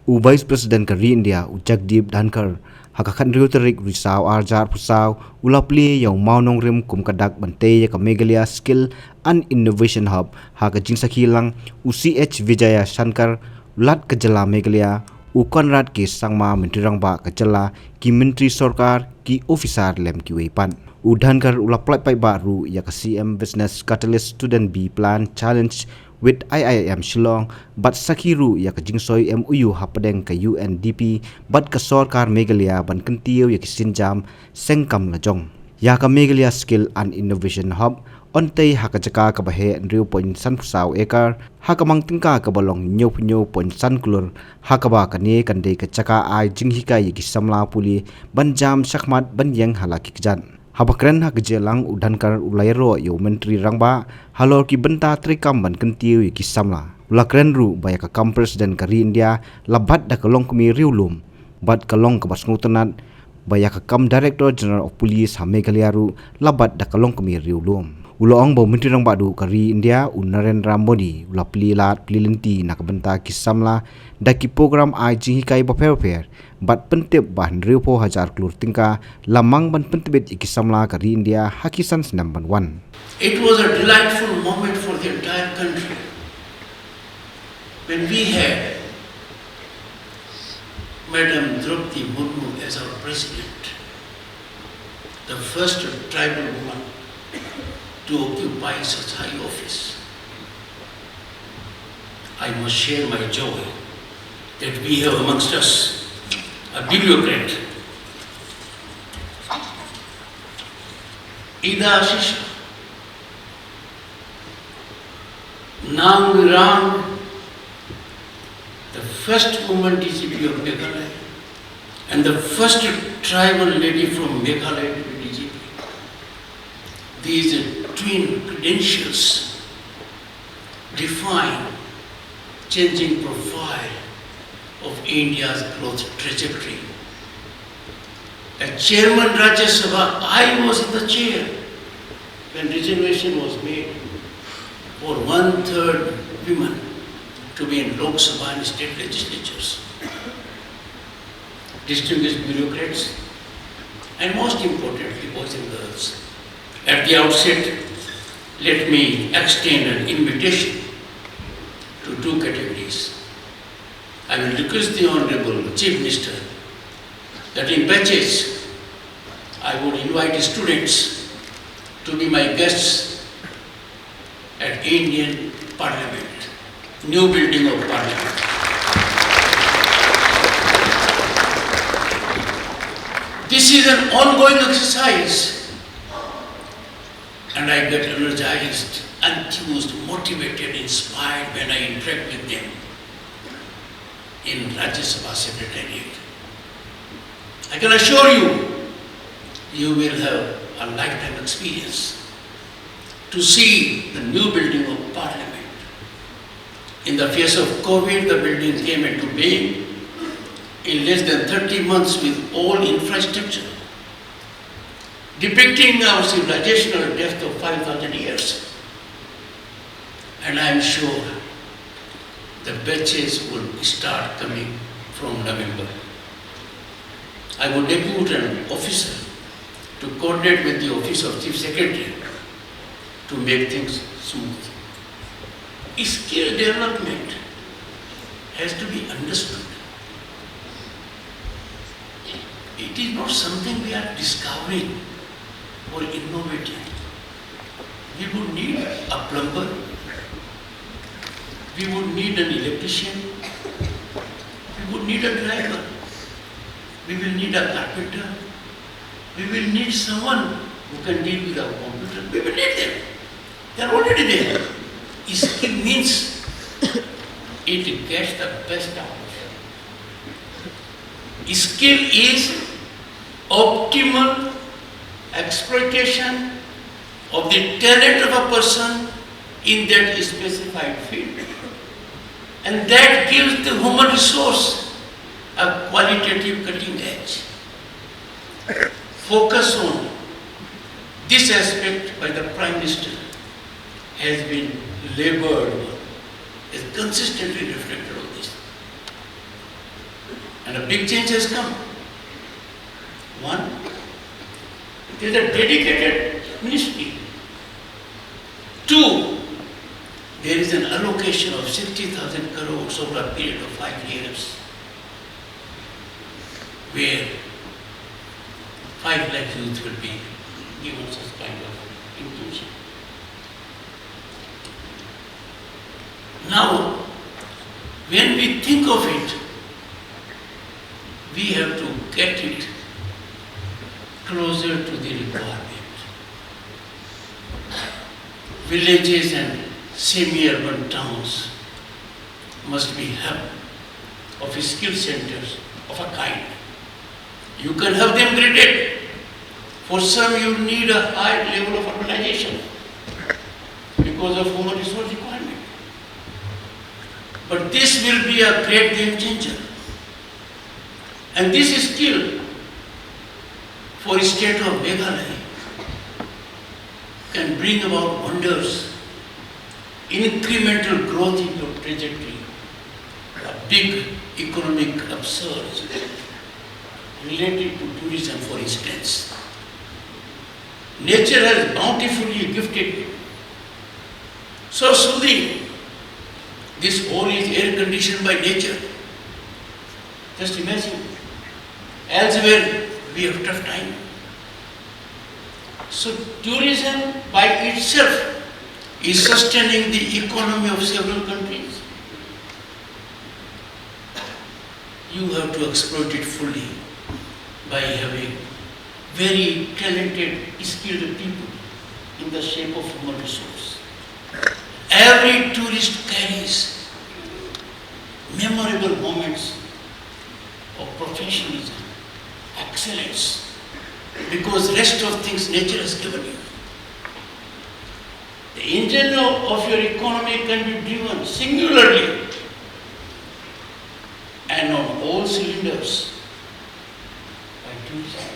Vice President ka India Jagdeep Dhankar hakakan Reuterik Risau Arjar Pusau ulapli yang maunong rim kumkadak bante ya ka Meghalaya Skill and Innovation Hub haka jingsakilang UCH Vijaya Shankar ulat kejala Meghalaya Konrad ke sangma mentirang ba kejala ki menteri sorkar ki officer lem ki wepan Dhankar ulaplai pai baru ya ka CM Business Catalyst Student B Plan Challenge with IIM Shillong bat sakiru ya ka jingsoi MOU hapadeng ka UNDP bat ka sorkar Meghalaya ban kentiyo ya ki sinjam sengkam lajong ya ka Meghalaya Skill and Innovation Hub ontei haka jaka ka bahe nriu point san pusau ekar haka mangtingka ka balong nyo point san kulur haka ba ka ne kan dei ka jaka ai jinghika yi ki samla puli banjam shakmat banyeng halaki kjan habakren haka jelang Dhankar ulairo yo menteri rangba halor ki benta trikam ban kentiu yi ki samla ulakren ru baya ka kam president ka India labat da ka Longkmie Riewlum bat ka long ka basngutanat baya ka kam director general of police ha Meghalaya ru labat da ka Longkmie Riewlum Uloong bau menteri rang badu kari India Narendra Modi ula plilat plilenti nak benta kisamla daki program ai jinghikai baper bat pentip bahan riupo hajar klur tingka lamang ban pentibet ikisamla kari India hakisan senamban wan. It was a delightful moment for the entire country when we had Madam Draupadi Murmu as our president, the first tribal woman to occupy such high office. I must share my joy that we have amongst us a bureaucrat, Ida Ashisha, Nang, the first woman DGP of Meghalaya and the first tribal lady from Meghalaya to be DGP. These twin credentials define changing profile of India's growth trajectory. As chairman Rajya Sabha, I was in the chair when reservation was made for 1/3 women to be in Lok Sabha and state legislatures. Distinguished bureaucrats and most importantly boys and girls. At the outset, let me extend an invitation to two categories. I will request the Honorable Chief Minister that in batches I would invite students to be my guests at Indian Parliament, new building of Parliament. This is an ongoing exercise. And I get energized, enthused, motivated, inspired when I interact with them in Rajya Sabha Secretariat. I can assure you, you will have a lifetime experience to see the new building of Parliament. In the face of COVID, the building came into being in less than 30 months with all infrastructure, depicting our civilizational depth of 5,000 years. And I am sure the batches will start coming from November. I will depute an officer to coordinate with the Office of Chief Secretary to make things smooth. Skill development has to be understood. It is not something we are discovering or innovating. We would need a plumber, we would need an electrician, we would need a driver, we will need a carpenter, we will need someone who can deal with our computer. We will need them. They are already there. Skill means it gets the best out of it. Skill is optimal exploitation of the talent of a person in that specified field. And that gives the human resource a qualitative cutting edge. Focus on this aspect by the Prime Minister has been labored on, is consistently reflected on this. And a big change has come. One, there is a dedicated ministry. Two, there is an allocation of 60,000 crores over a period of 5 years, where 5 lakh youth will be given such kind of inclusion. Now, when we think of it, we have to get it closer to the requirement. Villages and semi-urban towns must be hub of skill centers of a kind. You can have them graded. For some you need a high level of urbanization because of human resource requirement. But this will be a great game changer. And this skill for the state of Meghalaya can bring about wonders, incremental growth in your trajectory, a big economic upsurge related to tourism, for instance. Nature has bountifully gifted you. So soothing. This hall is air conditioned by nature. Just imagine. Elsewhere we have tough time. So tourism by itself is sustaining the economy of several countries. You have to exploit it fully by having very talented, skilled people in the shape of human resource. Every tourist carries memorable moments of professionalism, excellence, because rest of things nature has given you. The engine of your economy can be driven singularly and on all cylinders by tourism.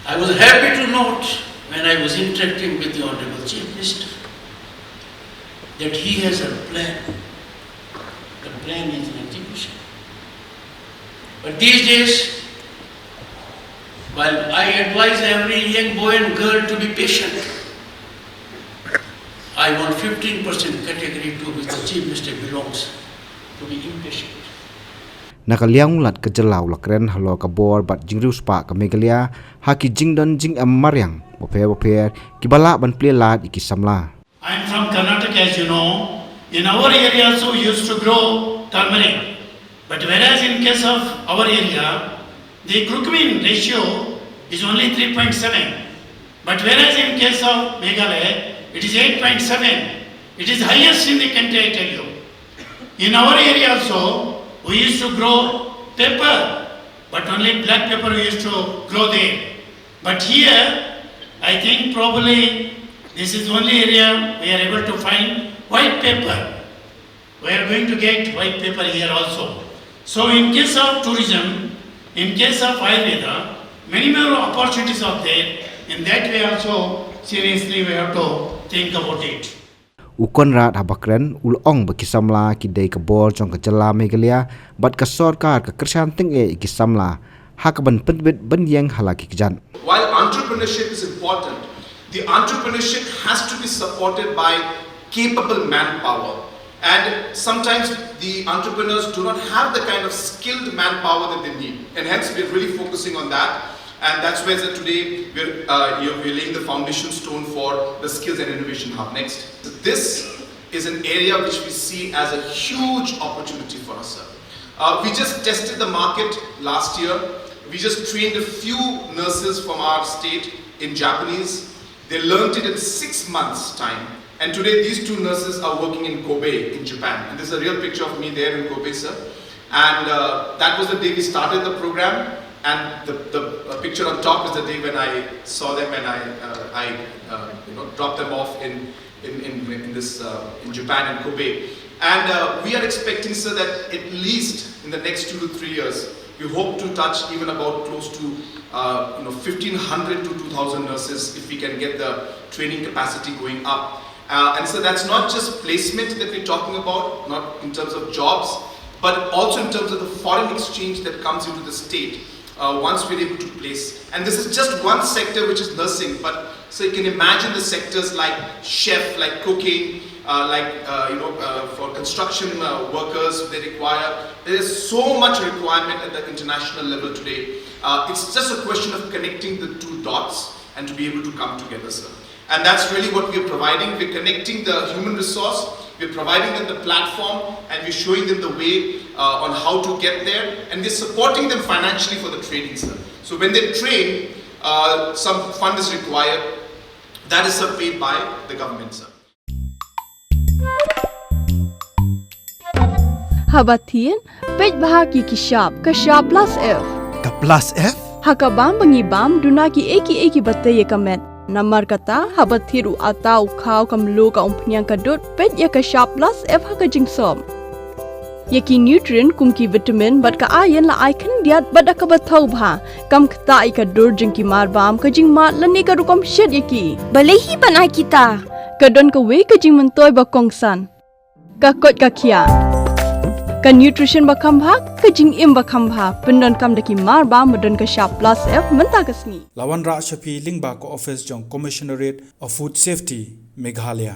I was happy to note when I was interacting with the Honorable Chief Minister that he has a plan. The plan is in execution. But these days, while I advise every young boy and girl to be patient, I want 15% category to which the Chief Minister belongs to be impatient. Nakaliang lat ke jelau lakren halo ke bor bat Jingïaroh spa ke Meghalaya haki jingdon jing mariang boper kibala ban ple lat iki samla. I am from Karnataka, as you know. In our area also we used to grow turmeric. But whereas in case of our area, the Longkmie ratio is only 3.7. But whereas in case of Meghalaya, it is 8.7. It is highest in the country, I tell you. In our area also, we used to grow pepper, but only black pepper we used to grow there. But here, I think probably this is the only area we are able to find white pepper. We are going to get white pepper here also. So in case of tourism, in case of Ayurveda, many more opportunities are there. In that way also, seriously we have to think about it. Ukon rat habakren ulong bekisamla kidai kebor jong kejela Meghalaya bat kesorkar kekersian ting kisamla hakaban penbet benyang halaki kejan. While entrepreneurship is important, the entrepreneurship has to be supported by capable manpower. And sometimes the entrepreneurs do not have the kind of skilled manpower that they need. And hence we're really focusing on that. And that's where today we're laying the foundation stone for the Skills and Innovation Hub next. This is an area which we see as a huge opportunity for us, sir. We just tested the market last year. We just trained a few nurses from our state in Japanese. They learned it in 6 months' time. And today these two nurses are working in Kobe in Japan. And this is a real picture of me there in Kobe, sir. And that was the day we started the program. And the picture on top is the day when I saw them and I dropped them off in Japan in Kobe. And we are expecting, sir, that at least in the next 2 to 3 years, we hope to touch even about close to 1,500 to 2,000 nurses if we can get the training capacity going up. And so that's not just placement that we're talking about, not in terms of jobs, but also in terms of the foreign exchange that comes into the state once we're able to place. And this is just one sector, which is nursing, but so you can imagine the sectors like chef, like cooking, for construction workers, they require. There is so much requirement at the international level today. It's just a question of connecting the two dots and to be able to come together, sir. And that's really what we're providing. We're connecting the human resource, we're providing them the platform, and we're showing them the way on how to get there, and we're supporting them financially for the training, sir. So when they train, some fund is required. That is paid by the government, sir. Habatin, pej bahagi kashab plus F. Ka plus F? Hakabam bangibam dunaki eki batay kamet. Namar kata habathiru atau kau kamlu ka umpnyang kadut pej ya kashab plus F haka jingsom. Yaki nutrient kumki vitamin bat ka ayan la icon diat bat ka bathau bha kam khata ai ka dur jingki mar bam ka jing mat lani ka rukom shed yaki. Balehi banai kita. Kadon ka we ka jing mentoy ba kongsan. Ka kot ka kia. Ka nutrition ba kambha ka jing im ba kambha pendon kam daki mar ba madon ka sharp plus F menta kasni. Lawan Ra Shafi Lingba ko office jong Commissionerate of Food Safety Meghalaya.